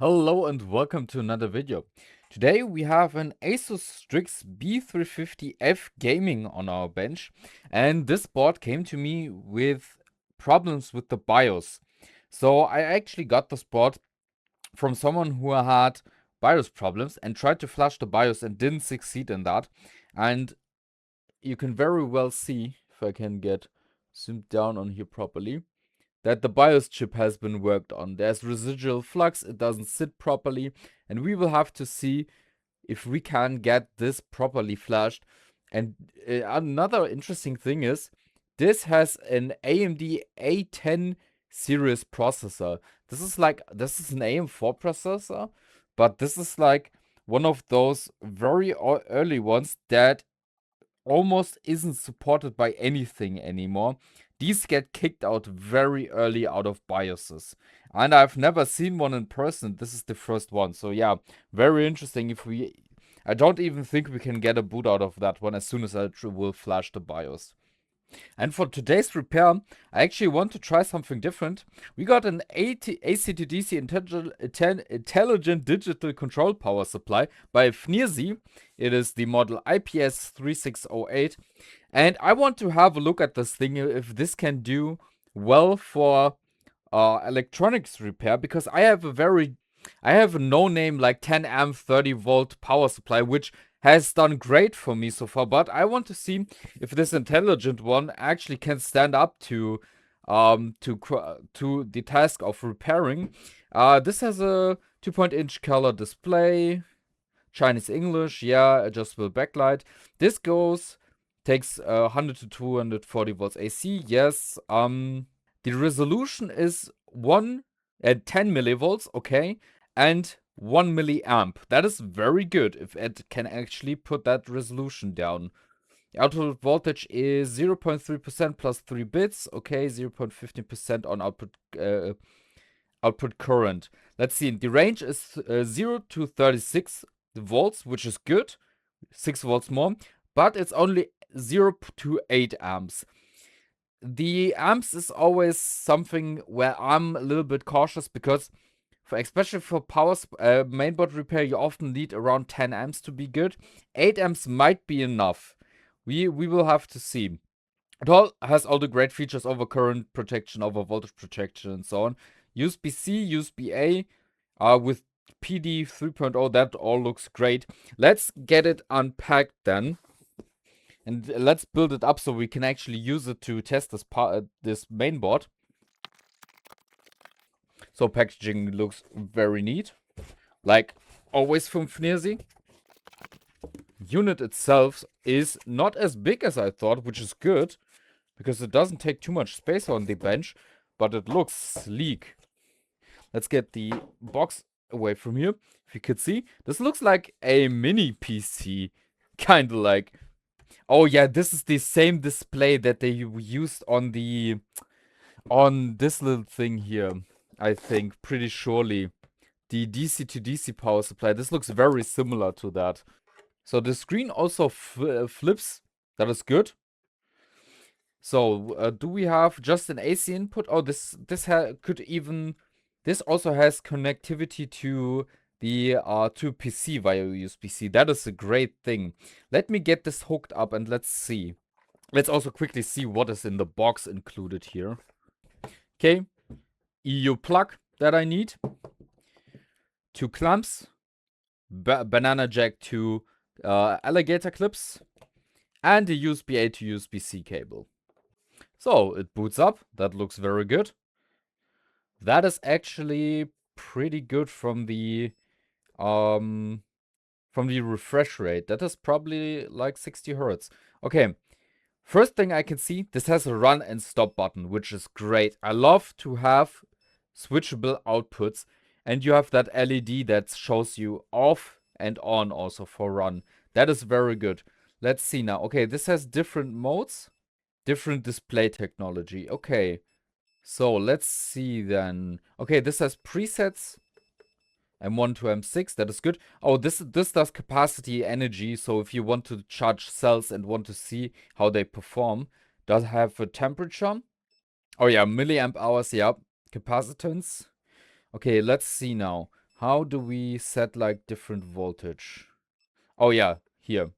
Hello and welcome to another video. Today we have an Asus Strix B350-F gaming on our bench, and this board came to me with problems with the BIOS. So I actually got this board from someone who had BIOS problems and tried to flash the BIOS and didn't succeed in that. And you can very well see, if I can get zoomed down on here properly, that the BIOS chip has been worked on. There's residual flux, it doesn't sit properly, and we will have to see if we can get this properly flashed. And another interesting thing is, this has an AMD A10 series processor. This is an AM4 processor, but this is like one of those very early ones that almost isn't supported by anything anymore. These get kicked out very early out of BIOSes. And I've never seen one in person. This is the first one. So yeah, very interesting. I don't even think we can get a boot out of that one as soon as I will flash the BIOS. And for today's repair, I actually want to try something different. We got an AC to DC intelligent digital control power supply by fnirsi. It is the model IPS3608. And I want to have a look at this thing, if this can do well for electronics repair, because I have a no-name like 10 amp 30 volt power supply, which has done great for me so far, but I want to see if this intelligent one actually can stand up to the task of repairing. This has a 2-inch color display, Chinese English, yeah, adjustable backlight. This takes 100 to 240 volts AC, yes. The resolution is 10 millivolts, okay, and 1 milliamp. That is very good if it can actually put that resolution down. Output voltage is 0.3% plus 3 bits. Okay, 0.15% on output current. Let's see. The range is 0 to 36 volts, which is good. 6 volts more. But it's only 0 to 8 amps. The amps is always something where I'm a little bit cautious, because especially for mainboard repair, you often need around 10 amps to be good. 8 amps might be enough. We will have to see. It all has all the great features over current protection, over voltage protection, and so on. USB-C, USB-A, with PD 3.0, that all looks great. Let's get it unpacked then. And let's build it up so we can actually use it to test this mainboard. So packaging looks very neat, like always from fnirsi. Unit itself is not as big as I thought, which is good, because it doesn't take too much space on the bench, but it looks sleek. Let's get the box away from here. If you could see, this looks like a mini PC, kind of like. Oh yeah, this is the same display that they used on this little thing here. I think, pretty surely. The DC to DC power supply. This looks very similar to that. So the screen also flips. That is good. So do we have just an AC input? Oh, this also has connectivity to the to PC via USB-C. That is a great thing. Let me get this hooked up and let's see. Let's also quickly see what is in the box included here. Okay. EU plug that I need, 2 clamps, banana jack to alligator clips, and a USB-A to USB-C cable. So it boots up. That looks very good. That is actually pretty good from the refresh rate. That is probably like 60 Hertz. Okay. First thing I can see, this has a run and stop button, which is great. I love to have switchable outputs, and you have that LED that shows you off and on also for run. That is very good. Let's see now. Okay, this has different modes, different display technology. Okay, so let's see then. Okay, this has presets. M1 to M6, that is good. Oh, this does capacity energy, so if you want to charge cells and want to see how they perform. Does have a temperature. Oh yeah, milliamp hours, yeah. Capacitance. Okay, let's see now. How do we set like different voltage? Oh yeah, here.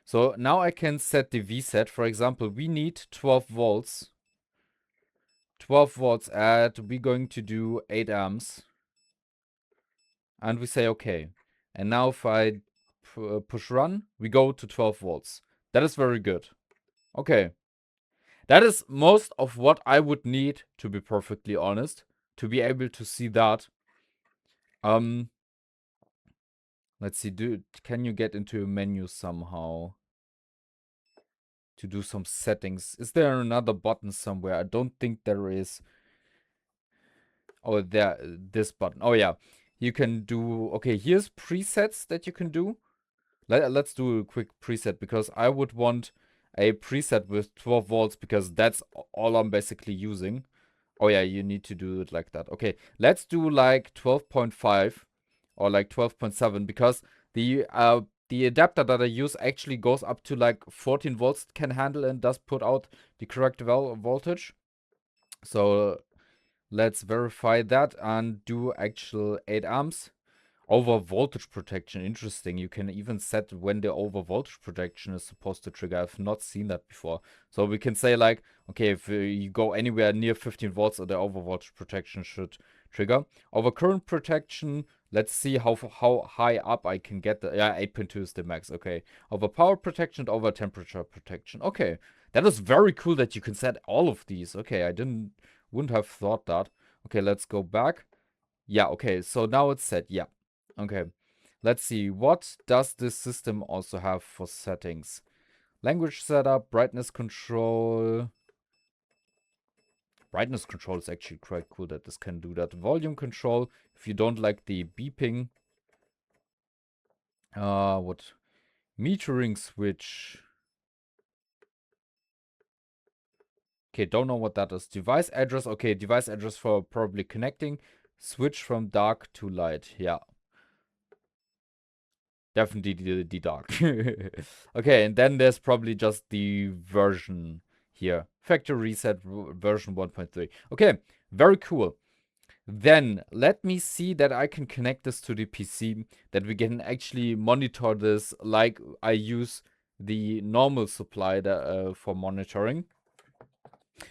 So now I can set the V set. For example, we need 12 volts. 12 volts at, we're going to do 8 amps. And we say okay. And now if I push run, we go to 12 volts. That is very good. Okay. That is most of what I would need, to be perfectly honest, to be able to see that. Let's see, can you get into a menu somehow to do some settings? Is there another button somewhere? I don't think there is. Oh, there, this button. Oh yeah, you can do, okay, here's presets that you can do. Let's do a quick preset, because I would want a preset with 12 volts, because that's all I'm basically using. Oh yeah, you need to do it like that. Okay, let's do like 12.5 or like 12.7, because the adapter that I use actually goes up to like 14 volts, can handle and does put out the correct voltage. So let's verify that and do actual 8 amps. Over voltage protection, interesting. You can even set when the over voltage protection is supposed to trigger. I've not seen that before. So we can say like, okay, if you go anywhere near 15 volts, the over voltage protection should trigger. Over current protection, let's see how high up I can get. Yeah, 8.2 is the max. Okay. Over power protection, over temperature protection. Okay. That is very cool that you can set all of these. Okay, I wouldn't have thought that. Okay, let's go back. Yeah, okay, so now it's set. Yeah. Okay, let's see. What does this system also have for settings? Language setup, brightness control. Brightness control is actually quite cool that this can do that. Volume control, if you don't like the beeping. What? Metering switch. Okay, don't know what that is. Device address. Okay, device address for probably connecting. Switch from dark to light. Yeah. Definitely the dark. Okay, and then there's probably just the version here. Factory reset version 1.3. Okay, very cool. Then let me see that I can connect this to the PC, that we can actually monitor this like I use the normal supply for monitoring.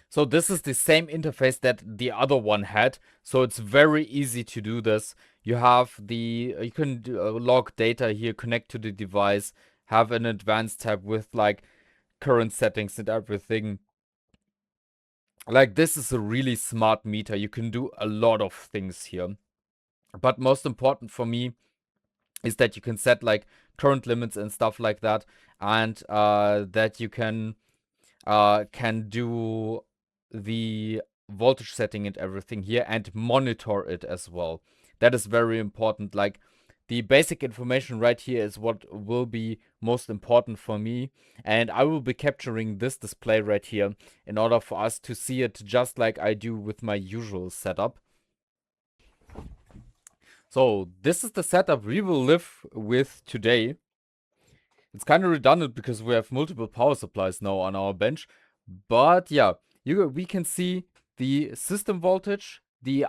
So this is the same interface that the other one had. So it's very easy to do this. You have you can log data here, connect to the device, have an advanced tab with like current settings and everything. Like this is a really smart meter. You can do a lot of things here. But most important for me is that you can set like current limits and stuff like that. And that you can do the voltage setting and everything here and monitor it as well. That is very important. Like the basic information right here is what will be most important for me, and I will be capturing this display right here in order for us to see it just like I do with my usual setup. So this is the setup we will live with today. It's kind of redundant because we have multiple power supplies now on our bench. But yeah, we can see the system voltage, the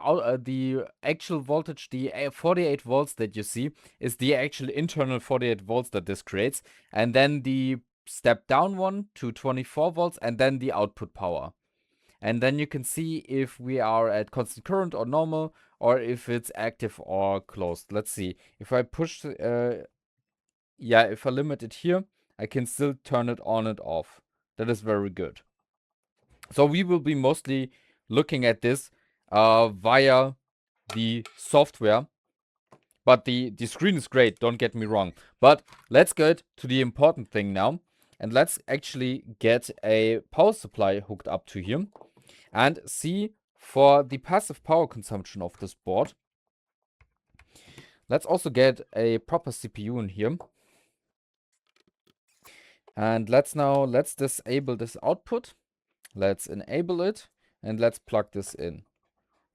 actual voltage, the 48 volts that you see is the actual internal 48 volts that this creates. And then the step down one to 24 volts and then the output power. And then you can see if we are at constant current or normal, or if it's active or closed. Let's see. If I push yeah, if I limit it here, I can still turn it on and off. That is very good. So we will be mostly looking at this via the software. But the screen is great, don't get me wrong. But let's get to the important thing now. And let's actually get a power supply hooked up to here. And see for the passive power consumption of this board. Let's also get a proper CPU in here. And let's disable this output. Let's enable it and let's plug this in.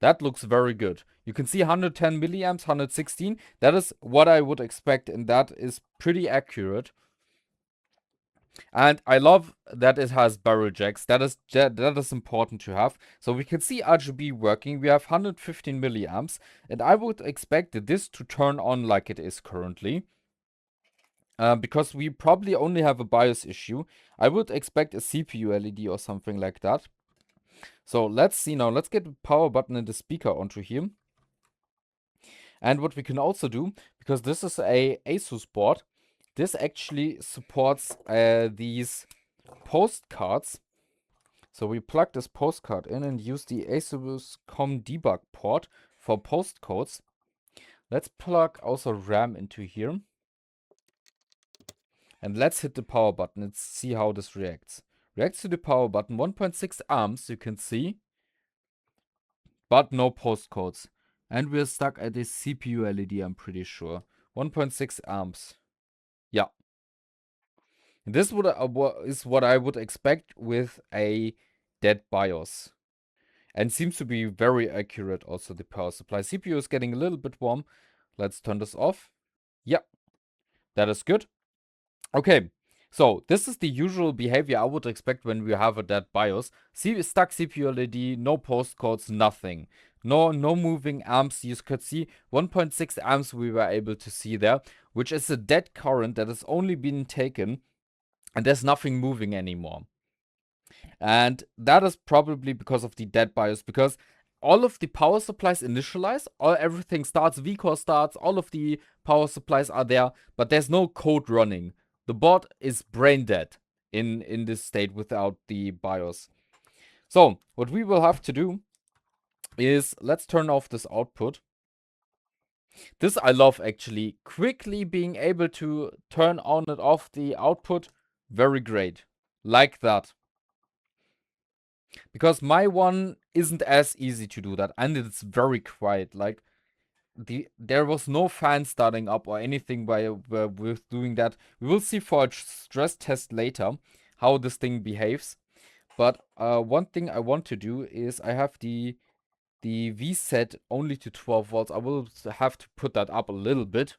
That looks very good. You can see 110 milliamps, 116. That is what I would expect, and that is pretty accurate. And I love that it has barrel jacks. That is important to have. So we can see RGB working. We have 115 milliamps, and I would expect this to turn on like it is currently. Because we probably only have a BIOS issue. I would expect a CPU LED or something like that. So let's see now. Let's get the power button and the speaker onto here. And what we can also do, because this is a Asus board, this actually supports these postcards. So we plug this postcard in and use the Asus COM debug port for postcodes. Let's plug also RAM into here. And let's hit the power button and see how this reacts. Reacts to the power button, 1.6 amps, you can see, but no postcodes. And we're stuck at the CPU LED, I'm pretty sure. 1.6 amps. Yeah. This is what I would expect with a dead BIOS. And seems to be very accurate also, the power supply. CPU is getting a little bit warm. Let's turn this off. Yeah, that is good. Okay, so this is the usual behavior I would expect when we have a dead BIOS. Stuck CPU LED, no postcodes, nothing. No moving amps. You could see 1.6 amps we were able to see there, which is a dead current that has only been taken, and there's nothing moving anymore. And that is probably because of the dead BIOS, because all of the power supplies initialize, everything starts, vCore starts, all of the power supplies are there, but there's no code running. The board is brain dead in this state without the BIOS. So what we will have to do is, let's turn off this output. This I love, actually. Quickly being able to turn on and off the output, very great. Like that. Because my one isn't as easy to do that, and it's very quiet. Like, there was no fan starting up or anything with doing that. We will see for a stress test later how this thing behaves. But one thing I want to do is, I have the V set only to 12 volts. I will have to put that up a little bit.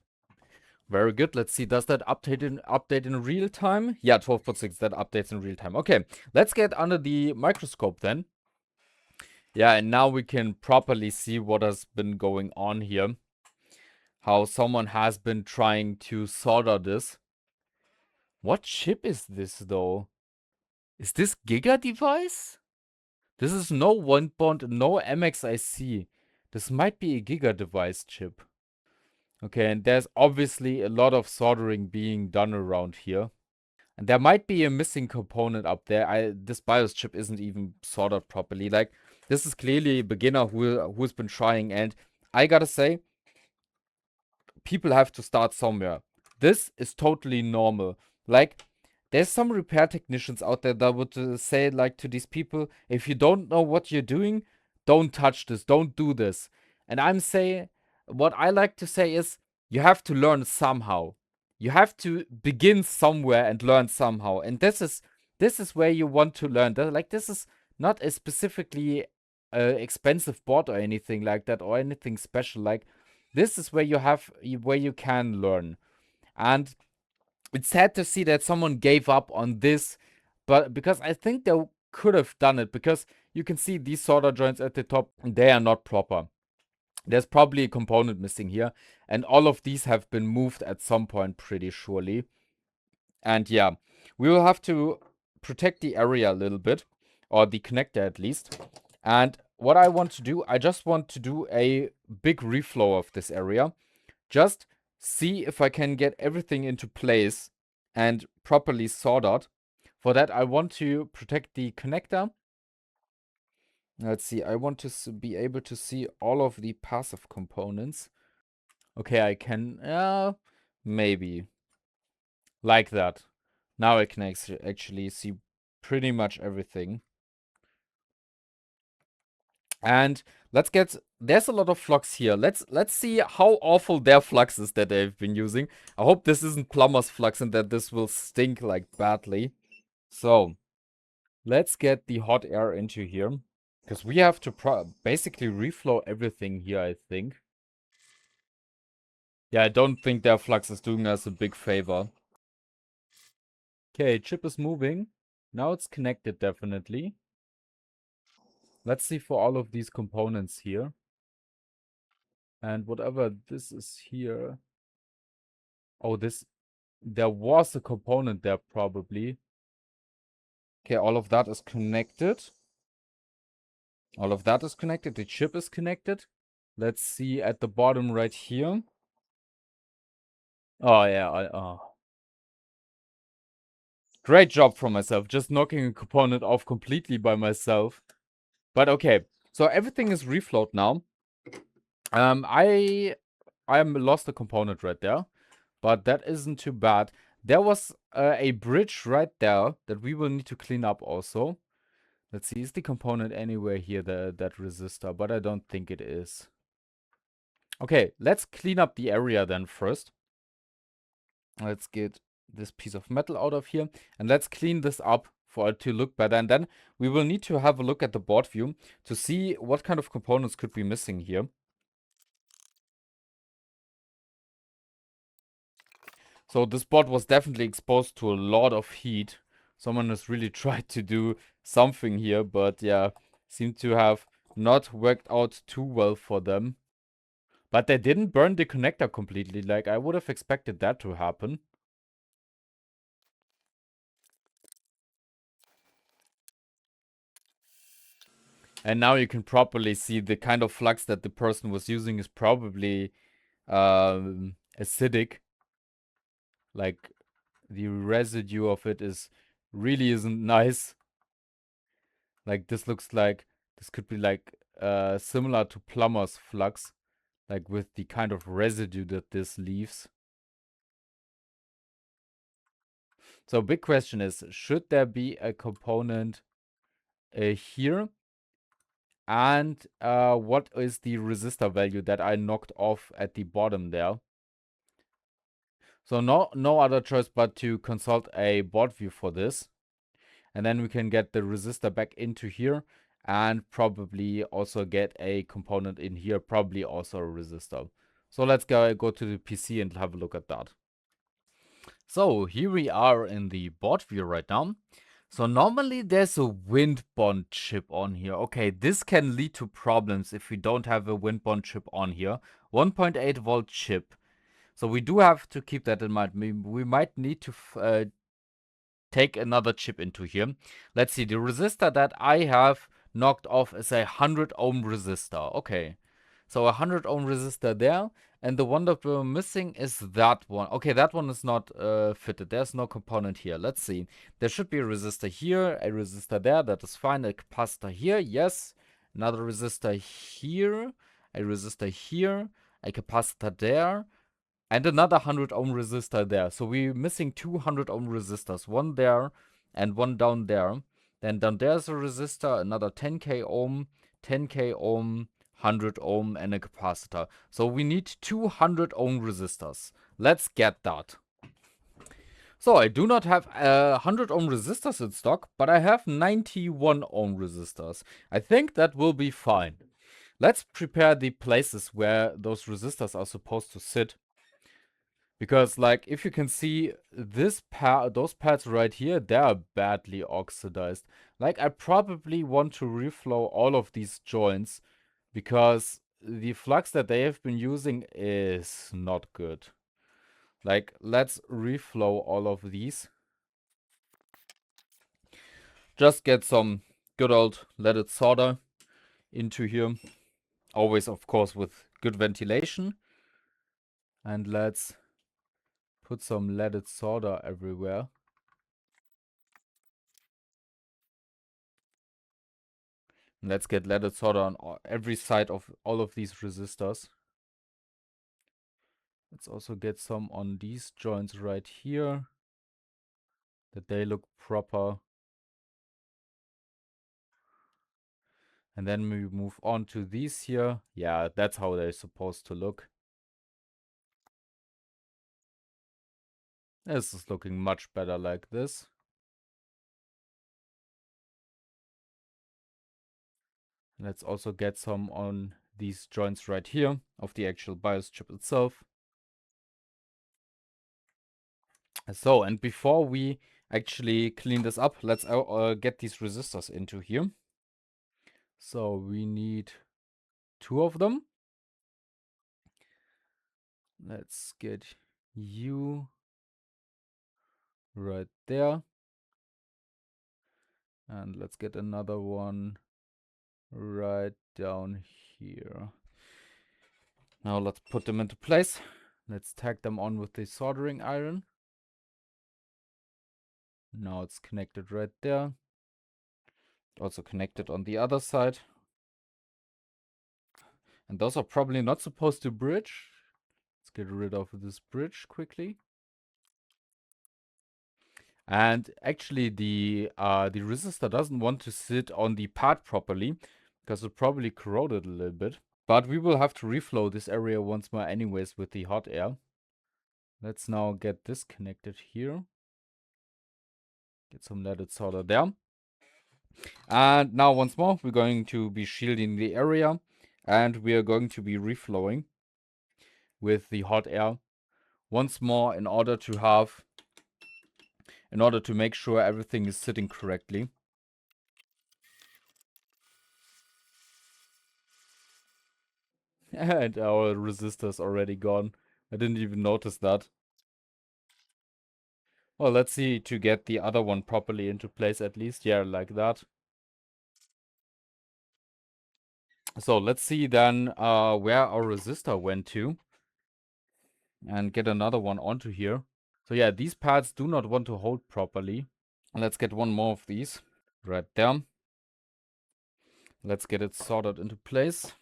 Very good. Let's see. Does that update in real time? Yeah, 12.6. That updates in real time. Okay, let's get under the microscope then. Yeah, and now we can properly see what has been going on here. How someone has been trying to solder this. What chip is this, though? Is this Giga device? This is no one bond, no MXIC. This might be a Giga device chip. Okay, and there's obviously a lot of soldering being done around here. And there might be a missing component up there. This BIOS chip isn't even soldered properly. Like, this is clearly a beginner who's been trying, and I gotta say, people have to start somewhere. This is totally normal. Like, there's some repair technicians out there that would say, like, to these people, if you don't know what you're doing, don't touch this, don't do this. And I'm saying, what I like to say is, you have to learn somehow. You have to begin somewhere and learn somehow. And this is where you want to learn. Like, this is not a specifically expensive board or anything like that, or anything special. Like, this is where you can learn. And it's sad to see that someone gave up on this, but because I think they could have done it, because you can see these solder joints at the top, they are not proper. There's probably a component missing here, and all of these have been moved at some point pretty surely. And yeah, we will have to protect the area a little bit, or the connector at least. And what I want to do, I just want to do a big reflow of this area. Just see if I can get everything into place and properly soldered. For that, I want to protect the connector. Let's see, I want to be able to see all of the passive components. Okay, I can, maybe. Like that. Now I can actually see pretty much everything. And there's a lot of Flux here. Let's see how awful their Flux is that they've been using. I hope this isn't plumber's Flux and that this will stink like badly. So, let's get the hot air into here. Because we have to basically reflow everything here, I think. Yeah, I don't think their Flux is doing us a big favor. Okay, chip is moving. Now it's connected definitely. Let's see for all of these components here. And whatever this is here. Oh, there was a component there probably. Okay, all of that is connected. All of that is connected. The chip is connected. Let's see at the bottom right here. Oh, yeah. Great job from myself. Just knocking a component off completely by myself. But okay. So everything is reflowed now. I lost a component right there. But that isn't too bad. There was a bridge right there that we will need to clean up also. Let's see, is the component anywhere here, that resistor? But I don't think it is. Okay, let's clean up the area then first. Let's get this piece of metal out of here. And let's clean this up for it to look better. And then we will need to have a look at the board view to see what kind of components could be missing here. So this board was definitely exposed to a lot of heat. Someone has really tried to do something here, but yeah, seemed to have not worked out too well for them. But they didn't burn the connector completely, like I would have expected that to happen. And now you can properly see the kind of flux that the person was using is probably acidic. Like the residue of it really isn't nice. Like this looks like this could be like similar to plumber's flux, like with the kind of residue that this leaves. So big question is, should there be a component here? And what is the resistor value that I knocked off at the bottom there? So no other choice but to consult a board view for this. And then we can get the resistor back into here and probably also get a component in here, probably also a resistor. So let's go to the PC and have a look at that. So here we are in the board view right now. So normally there's a wind bond chip on here. Okay, this can lead to problems if we don't have a wind bond chip on here. 1.8 volt chip. So we do have to keep that in mind. We might need to take another chip into here. Let's see, the resistor that I have knocked off is a 100 ohm resistor. Okay, so a 100 ohm resistor there. And the one that we're missing is that one. Okay, that one is not fitted. There's no component here. Let's see. There should be a resistor here, a resistor there. That is fine. A capacitor here. Yes. Another resistor here. A resistor here. A capacitor there. And another 100 ohm resistor there. So we're missing 200 ohm resistors. One there and one down there. Then down there's a resistor, another 10k ohm, 10k ohm, 100 ohm, and a capacitor. So we need 200 ohm resistors. Let's get that. So I do not have 100 ohm resistors in stock, but I have 91 ohm resistors. I think that will be fine. Let's prepare the places where those resistors are supposed to sit. Because, like, if you can see those pads right here, they are badly oxidized. Like, I probably want to reflow all of these joints because the flux that they have been using is not good. Like, let's reflow all of these. Just get some good old leaded solder into here. Always, of course, with good ventilation. And let's put some leaded solder everywhere. Let's get leaded solder on every side of all of these resistors. Let's also get some on these joints right here, that they look proper. And then we move on to these here. Yeah, that's how they're supposed to look. This is looking much better like this. Let's also get some on these joints right here of the actual BIOS chip itself. So, and before we actually clean this up. Let's get these resistors into here. So we need 2 of them. Let's get you right there. And let's get another one right down here. Now let's put them into place. Let's tag them on with the soldering iron. Now it's connected right there. Also connected on the other side. And those are probably not supposed to bridge. Let's get rid of this bridge quickly. And actually the resistor doesn't want to sit on the pad properly because it probably corroded a little bit. But we will have to reflow this area once more anyways with the hot air. Let's now get this connected here. Get some leaded solder there. And now once more, we're going to be shielding the area. And we are going to be reflowing with the hot air once more in order to make sure everything is sitting correctly. And our resistor is already gone. I didn't even notice that. Well, let's see to get the other one properly into place at least. Yeah, like that. So let's see then where our resistor went to. And get another one onto here. So yeah, these pads do not want to hold properly. Let's get one more of these right there. Let's get it soldered into place.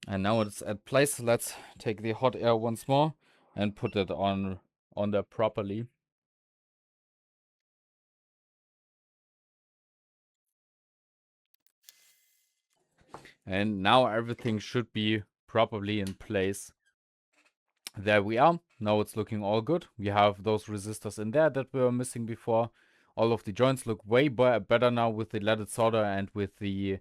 And now it's at place. Let's take the hot air once more and put it on there properly. And now everything should be properly in place. There we are. Now it's looking all good. We have those resistors in there that we were missing before. All of the joints look way better now with the leaded solder and with the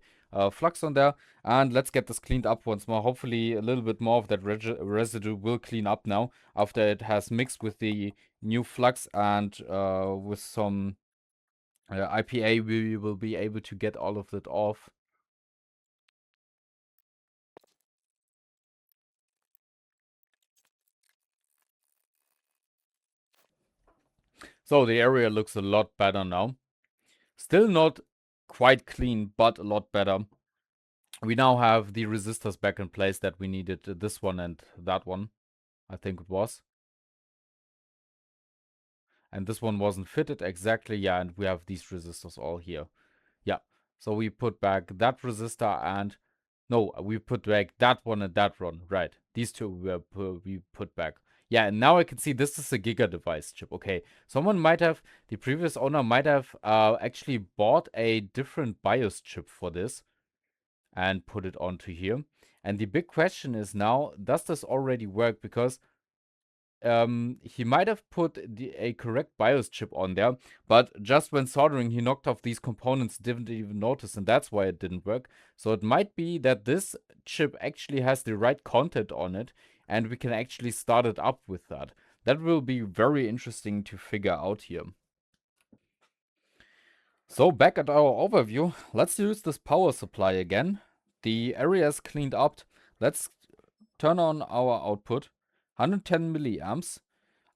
flux on there. And let's get this cleaned up once more. Hopefully a little bit more of that residue will clean up now after it has mixed with the new flux, and with some IPA we will be able to get all of it off. So the area looks a lot better now. Still not quite clean, but a lot better. We now have the resistors back in place that we needed, this one and that one, I think it was. And this one wasn't fitted exactly, yeah, and we have these resistors all here. Yeah, so we put back that resistor and... No, we put back that one and that one, right. These two we put back. Yeah, and now I can see this is a Giga device chip. Okay, the previous owner might have actually bought a different BIOS chip for this and put it onto here. And the big question is now, does this already work? Because he might have put a correct BIOS chip on there, but just when soldering, he knocked off these components, didn't even notice, and that's why it didn't work. So it might be that this chip actually has the right content on it, and we can actually start it up with that. That will be very interesting to figure out here. So back at our overview, let's use this power supply again. The area is cleaned up. Let's turn on our output, 110 milliamps,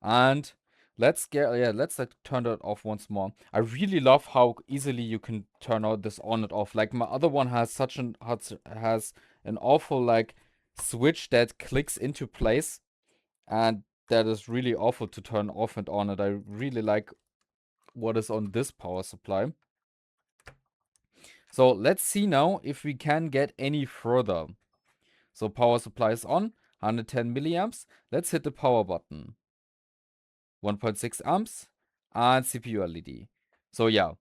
and let's turn it off once more. I really love how easily you can turn out this on and off. Like my other one has has an awful like switch that clicks into place, and that is really awful to turn off and on. And I really like what is on this power supply. So let's see now if we can get any further. So power supply is on, 110 milliamps. Let's hit the power button. 1.6 amps and CPU LED. So yeah,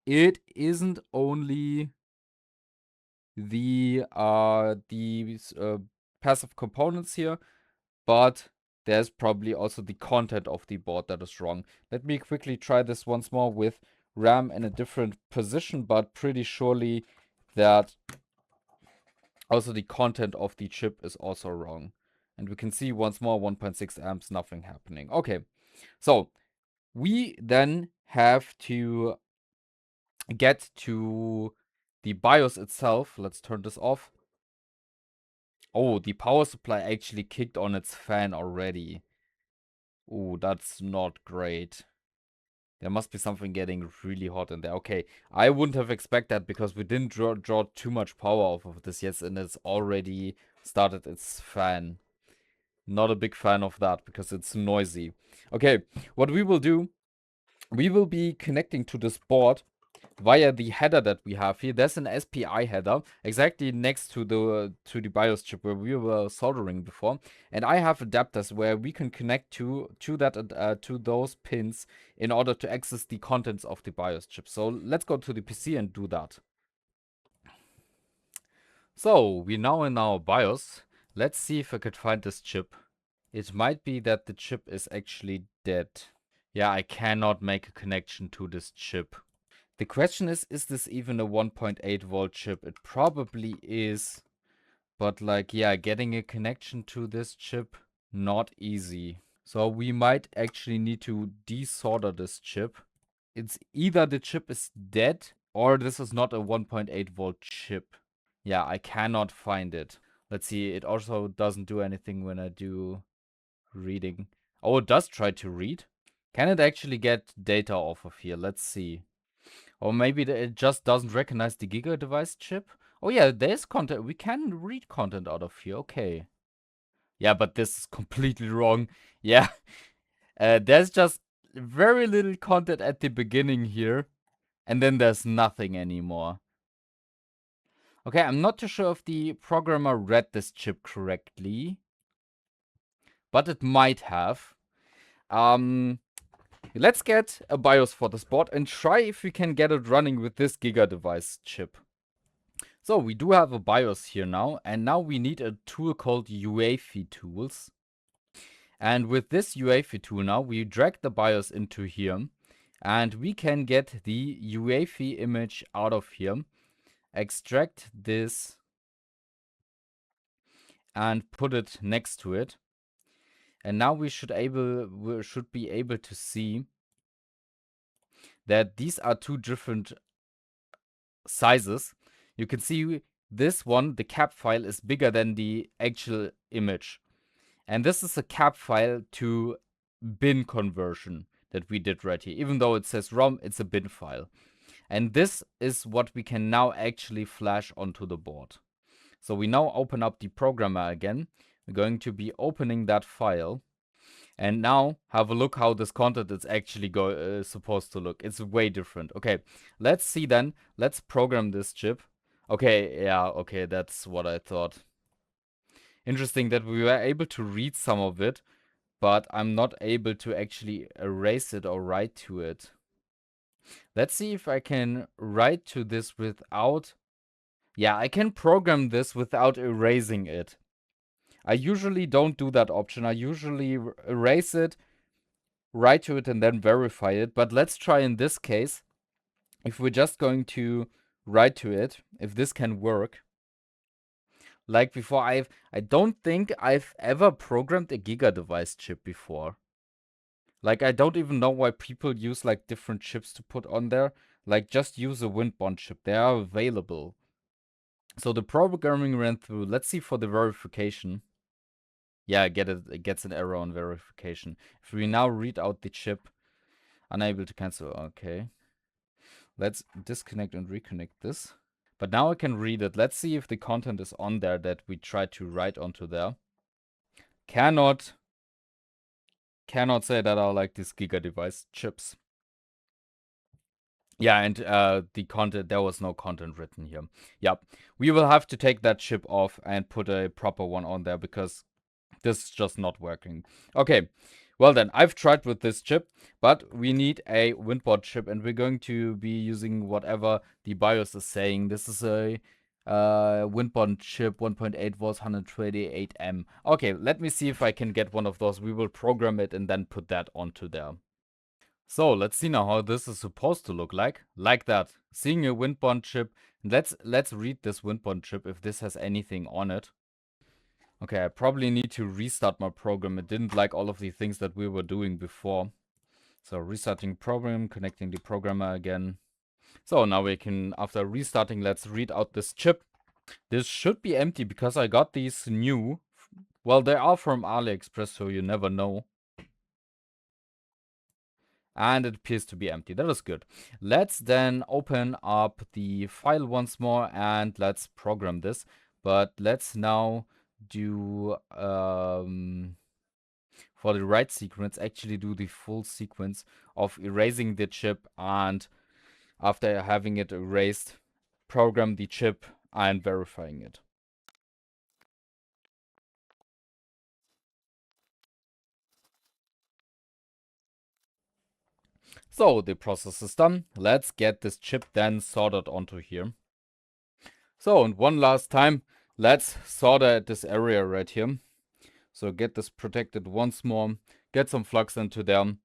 it isn't only the passive components here, but there's probably also the content of the board that is wrong. Let me quickly try this once more with RAM in a different position, but pretty surely that also the content of the chip is also wrong. And we can see once more 1.6 amps, nothing happening. Okay, So we then have to get to the BIOS itself. Let's turn this off. Oh, the power supply actually kicked on its fan already. Oh, that's not great. There must be something getting really hot in there. Okay, I wouldn't have expected that because we didn't draw too much power off of this yet, and it's already started its fan. Not a big fan of that because it's noisy. Okay, what we will do, we will be connecting to this board via the header that we have here. There's an SPI header exactly next to the BIOS chip where we were soldering before, and I have adapters where we can connect to those pins in order to access the contents of the BIOS chip. So let's go to the PC and do that. So we're now in our BIOS. Let's see if I could find this chip. It might be that the chip is actually dead. Yeah, I cannot make a connection to this chip. The question is this even a 1.8 volt chip? It probably is. But like, yeah, getting a connection to this chip, not easy. So we might actually need to desolder this chip. It's either the chip is dead or this is not a 1.8 volt chip. Yeah, I cannot find it. Let's see, it also doesn't do anything when I do reading. Oh, it does try to read. Can it actually get data off of here? Let's see. Or maybe it just doesn't recognize the Giga device chip. Oh yeah, there's content. We can read content out of here. Okay. Yeah, but this is completely wrong. Yeah. There's just very little content at the beginning here. And then there's nothing anymore. Okay, I'm not too sure if the programmer read this chip correctly. But it might have. Let's get a BIOS for this board and try if we can get it running with this Giga device chip. So we do have a BIOS here now, and now we need a tool called UEFI tools. And with this UEFI tool now, we drag the BIOS into here, and we can get the UEFI image out of here, extract this, and put it next to it. And now we should be able to see that these are two different sizes. You can see this one, the cap file, is bigger than the actual image. And this is a cap file to bin conversion that we did right here. Even though it says ROM, it's a bin file. And this is what we can now actually flash onto the board. So we now open up the programmer again. We're going to be opening that file. And now have a look how this content is actually supposed to look. It's way different. Okay, let's see then. Let's program this chip. Okay, yeah, okay, that's what I thought. Interesting that we were able to read some of it, but I'm not able to actually erase it or write to it. Let's see if I can write to this without... Yeah, I can program this without erasing it. I usually don't do that option. I usually erase it, write to it, and then verify it. But let's try in this case, if we're just going to write to it, if this can work. Like before, I don't think I've ever programmed a Giga device chip before. Like, I don't even know why people use, like, different chips to put on there. Like, just use a WindBond chip. They are available. So the programming ran through. Let's see for the verification. Yeah, it gets an error on verification. If we now read out the chip, unable to cancel. Okay. Let's disconnect and reconnect this. But now I can read it. Let's see if the content is on there that we tried to write onto there. Cannot say that I like these Giga device chips. Yeah, and the content, there was no content written here. Yep, we will have to take that chip off and put a proper one on there because this is just not working. Okay, well then, I've tried with this chip, but we need a WindBord chip, and we're going to be using whatever the BIOS is saying. This is a WindBond chip, 1.8 volts, 128 M. Okay, let me see if I can get one of those. We will program it and then put that onto there. So let's see now how this is supposed to look like. Like that. Seeing a WindBond chip. Let's read this WindBond chip if this has anything on it. Okay, I probably need to restart my program. It didn't like all of the things that we were doing before. So restarting program, connecting the programmer again. So now we can, after restarting, let's read out this chip. This should be empty because I got these new. Well, they are from AliExpress, so you never know. And it appears to be empty. That is good. Let's then open up the file once more and let's program this. But let's now do, for the write sequence, actually do the full sequence of erasing the chip, and after having it erased, program the chip and verifying it. So the process is done. Let's get this chip then soldered onto here. So, and one last time, let's solder at this area right here. So get this protected once more, get some flux into there,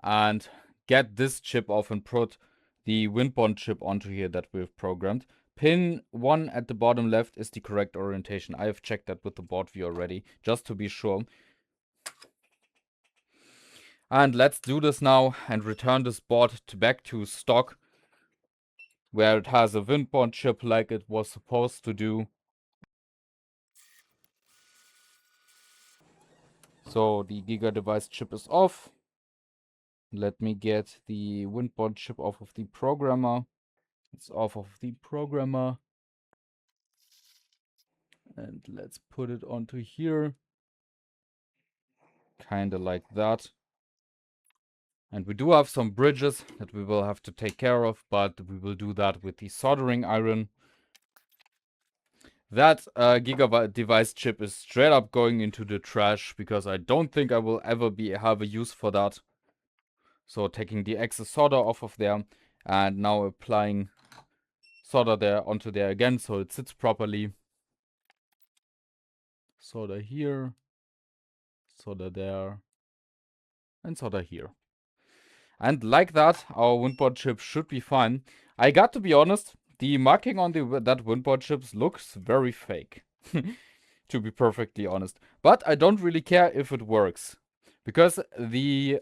and get this chip off and put the Windbond chip onto here that we've programmed. Pin 1 at the bottom left is the correct orientation. I have checked that with the board view already, just to be sure. And let's do this now and return this board back to stock, where it has a Windbond chip like it was supposed to do. So the Giga device chip is off. Let me get the Windbond chip off of the programmer. It's off of the programmer. And let's put it onto here. Kinda like that. And we do have some bridges that we will have to take care of, but we will do that with the soldering iron. That Giga device chip is straight up going into the trash, because I don't think I will ever have a use for that. So taking the excess solder off of there and now applying solder there onto there again so it sits properly. Solder here, solder there, and solder here. And like that, our Windbond chip should be fine. I got to be honest, the marking on that Windbond chips looks very fake. To be perfectly honest. But I don't really care if it works, because the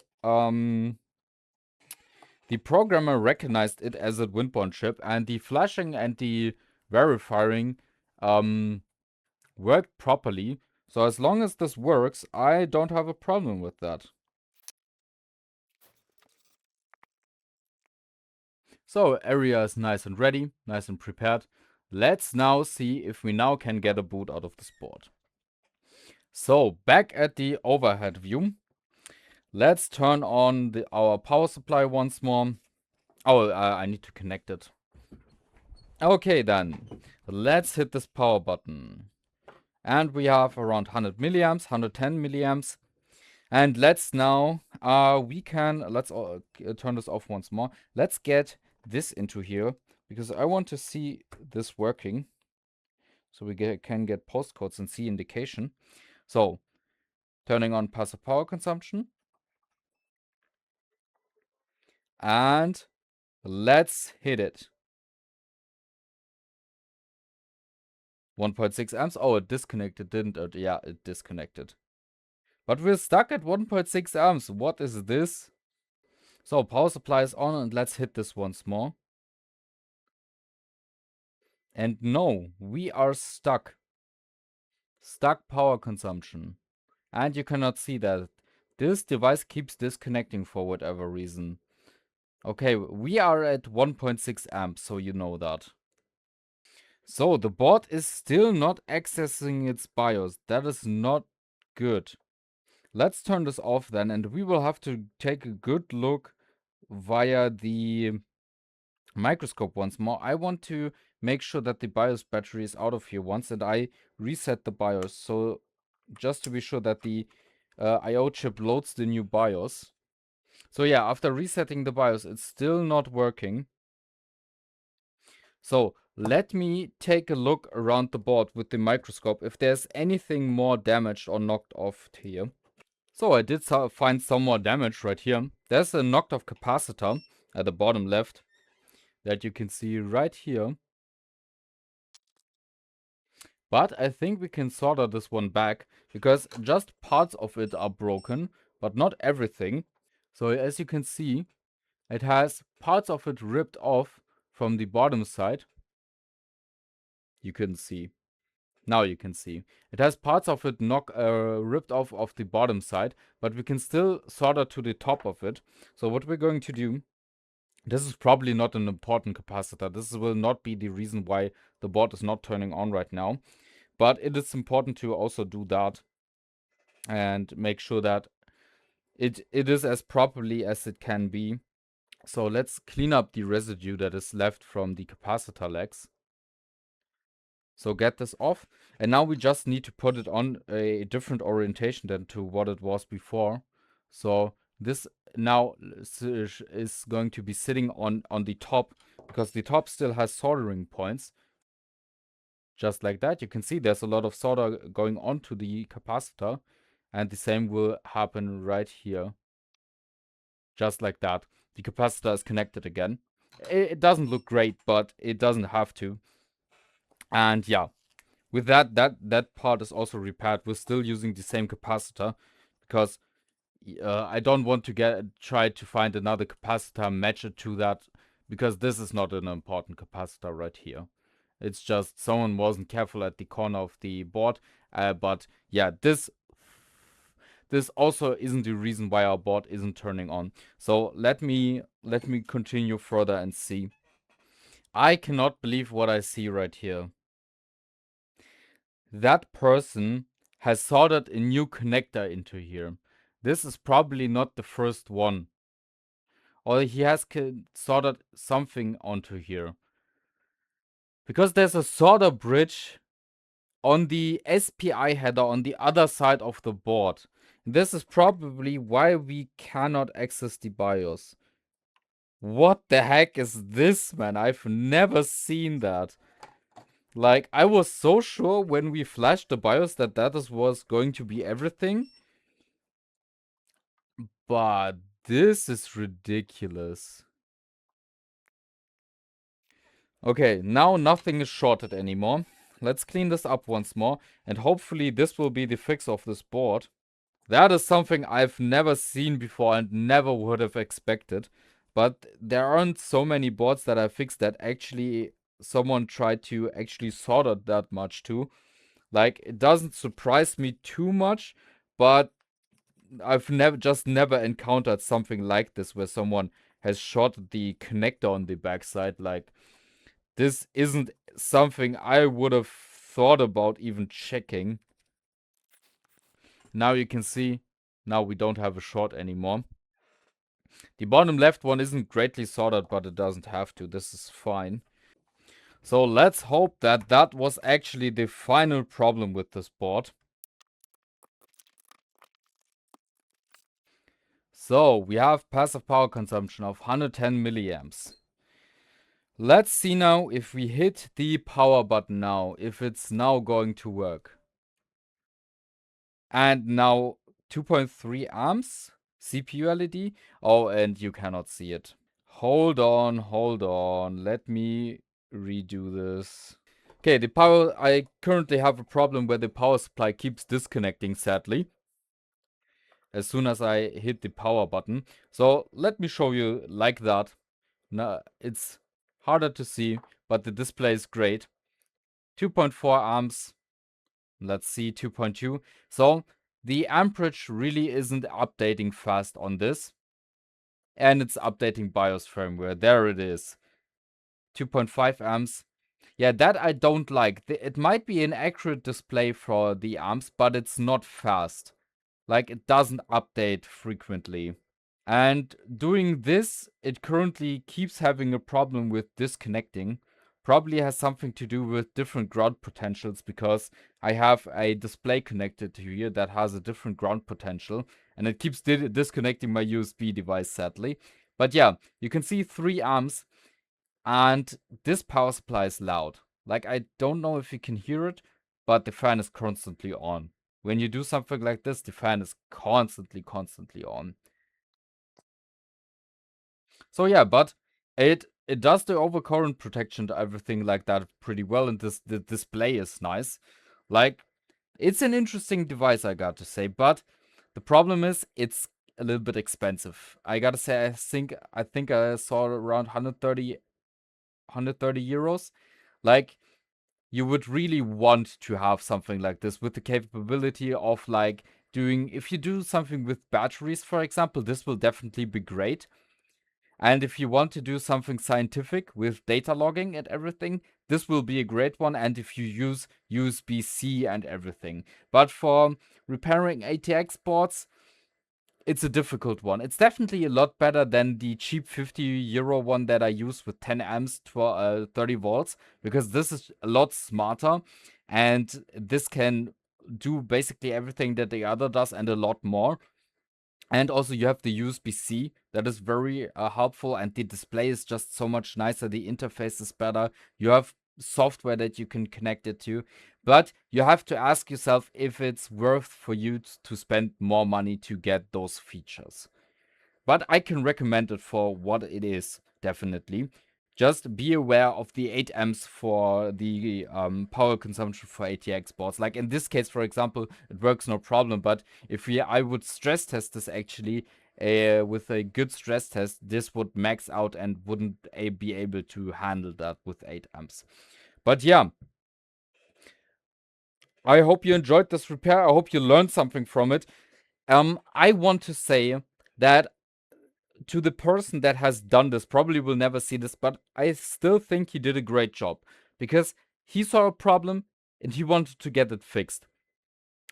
programmer recognized it as a Windbond chip, and the flashing and the verifying worked properly. So as long as this works, I don't have a problem with that. So area is nice and ready, nice and prepared. Let's now see if we now can get a boot out of this board. So back at the overhead view, let's turn on our power supply once more. Oh, I need to connect it. Okay then, let's hit this power button. And we have around 100 milliamps, 110 milliamps. And let's now, let's turn this off once more. Let's get this into here, because I want to see this working. So we can get postcodes and see indication. So, turning on passive power consumption. And let's hit it. 1.6 amps. Oh, it disconnected, didn't it? Yeah, it disconnected. But we're stuck at 1.6 amps. What is this? So, power supply is on, and let's hit this once more. And no, we are stuck. Stuck power consumption. And you cannot see that. This device keeps disconnecting for whatever reason. Okay, we are at 1.6 amps, so you know that. So, the board is still not accessing its BIOS. That is not good. Let's turn this off then, and we will have to take a good look via the microscope once more. I want to make sure that the BIOS battery is out of here once, and I reset the BIOS. So just to be sure that the I/O chip loads the new BIOS. So yeah, after resetting the BIOS, it's still not working. So let me take a look around the board with the microscope if there's anything more damaged or knocked off here. So I did find some more damage right here. There's a knocked off capacitor at the bottom left that you can see right here. But I think we can solder this one back, because just parts of it are broken, but not everything. So as you can see, it has parts of it ripped off from the bottom side. You couldn't see. Now you can see. It has parts of it ripped off of the bottom side, but we can still solder to the top of it. So what we're going to do, this is probably not an important capacitor. This will not be the reason why the board is not turning on right now. But it is important to also do that and make sure that it is as properly as it can be. So let's clean up the residue that is left from the capacitor legs. So get this off. And now we just need to put it on a different orientation than to what it was before. So this now is going to be sitting on the top, because the top still has soldering points. Just like that. You can see there's a lot of solder going onto the capacitor. And the same will happen right here. Just like that. The capacitor is connected again. It doesn't look great, but it doesn't have to. And yeah, with that part is also repaired. We're still using the same capacitor, because I don't want to try to find another capacitor, match it to that, because this is not an important capacitor right here. It's just someone wasn't careful at the corner of the board. But yeah, this also isn't the reason why our board isn't turning on. So let me continue further and see. I cannot believe what I see right here. That person has soldered a new connector into here. This is probably not the first one. Or he has soldered something onto here. Because there's a solder bridge on the SPI header on the other side of the board. This is probably why we cannot access the BIOS. What the heck is this, man? I've never seen that. Like, I was so sure when we flashed the BIOS that was going to be everything. But this is ridiculous. Okay, now nothing is shorted anymore. Let's clean this up once more, and hopefully this will be the fix of this board. That is something I've never seen before and never would have expected. But there aren't so many boards that I fixed that actually someone tried to actually solder that much to. Like, it doesn't surprise me too much, but I've never encountered something like this where someone has shorted the connector on the backside. Like, this isn't something I would have thought about even checking. Now you can see, now we don't have a short anymore. The bottom left one isn't greatly soldered, but it doesn't have to. This is fine. So let's hope that was actually the final problem with this board. So we have passive power consumption of 110 milliamps. Let's see now if we hit the power button now, if it's now going to work. And now 2.3 amps CPU LED. Oh, and you cannot see it. Hold on. Let me redo this. Okay, the power, I currently have a problem where the power supply keeps disconnecting, sadly, as soon as I hit the power button. So let me show you like that. Now, it's harder to see, but the display is great. 2.4 amps. Let's see, 2.2. So the amperage really isn't updating fast on this. And it's updating BIOS firmware. There it is. 2.5 amps. Yeah, that I don't like. It might be an accurate display for the amps, but it's not fast. Like, it doesn't update frequently. And doing this, it currently keeps having a problem with disconnecting. Probably has something to do with different ground potentials, because I have a display connected to here that has a different ground potential, and it keeps disconnecting my USB device, sadly. But yeah, you can see 3 amps, and this power supply is loud. Like, I don't know if you can hear it, but the fan is constantly on. When you do something like this, the fan is constantly on. So yeah, but it does the overcurrent protection to everything like that pretty well, and the display is nice. Like, it's an interesting device, I got to say, but the problem is it's a little bit expensive. I gotta say, I think I saw around 130 euros. Like, you would really want to have something like this with the capability of like doing, if you do something with batteries, for example, this will definitely be great. And if you want to do something scientific with data logging and everything, this will be a great one. And if you use USB-C and everything. But for repairing ATX boards, it's a difficult one. It's definitely a lot better than the cheap 50 euro one that I use with 10 amps, 30 volts, because this is a lot smarter and this can do basically everything that the other does and a lot more. And also you have the USB-C that is very helpful, and the display is just so much nicer. The interface is better. You have software that you can connect it to, but you have to ask yourself if it's worth for you to spend more money to get those features. But I can recommend it for what it is, definitely. Just be aware of the 8 amps for the power consumption for ATX boards. Like in this case, for example, it works no problem. But if I would stress test this actually with a good stress test, this would max out and wouldn't be able to handle that with 8 amps. But yeah, I hope you enjoyed this repair. I hope you learned something from it. I want to say that to the person that has done this, probably will never see this, but I still think he did a great job because he saw a problem and he wanted to get it fixed.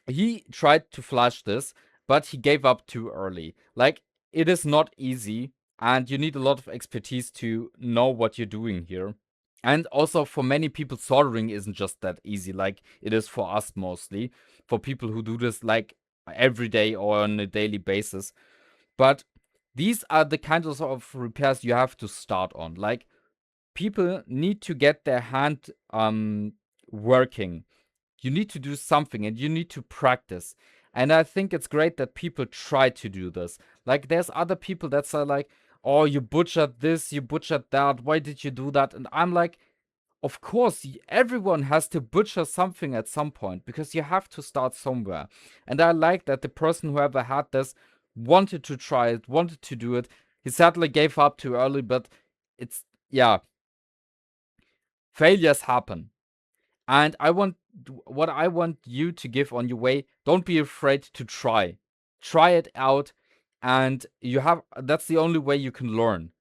He tried to flash this, but he gave up too early. Like, it is not easy, and you need a lot of expertise to know what you're doing here. And also, for many people, soldering isn't just that easy, like it is for us mostly. For people who do this like every day or on a daily basis. But these are the kinds of repairs you have to start on. Like, people need to get their hand working. You need to do something and you need to practice. And I think it's great that people try to do this. Like, there's other people that say like, oh, you butchered this, you butchered that, why did you do that? And I'm like, of course, everyone has to butcher something at some point because you have to start somewhere. And I like that the person who ever had this wanted to try it, wanted to do it. He sadly gave up too early, but it's, yeah, failures happen. And what I want you to give on your way, don't be afraid to try. Try it out, and that's the only way you can learn.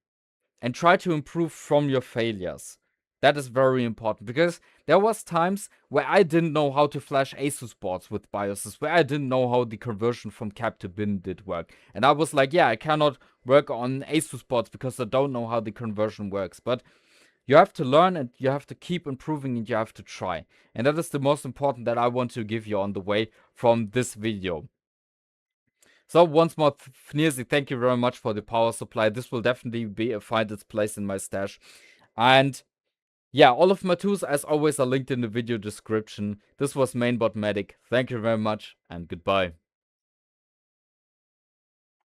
And try to improve from your failures. That is very important because there was times where I didn't know how to flash Asus boards with BIOSes, where I didn't know how the conversion from cap to bin did work. And I was like, yeah, I cannot work on Asus boards because I don't know how the conversion works. But you have to learn and you have to keep improving and you have to try. And that is the most important that I want to give you on the way from this video. So once more, fnirsi, thank you very much for the power supply. This will definitely find its place in my stash. And yeah, all of my tools, as always, are linked in the video description. This was Mainboard Medic. Thank you very much, and goodbye.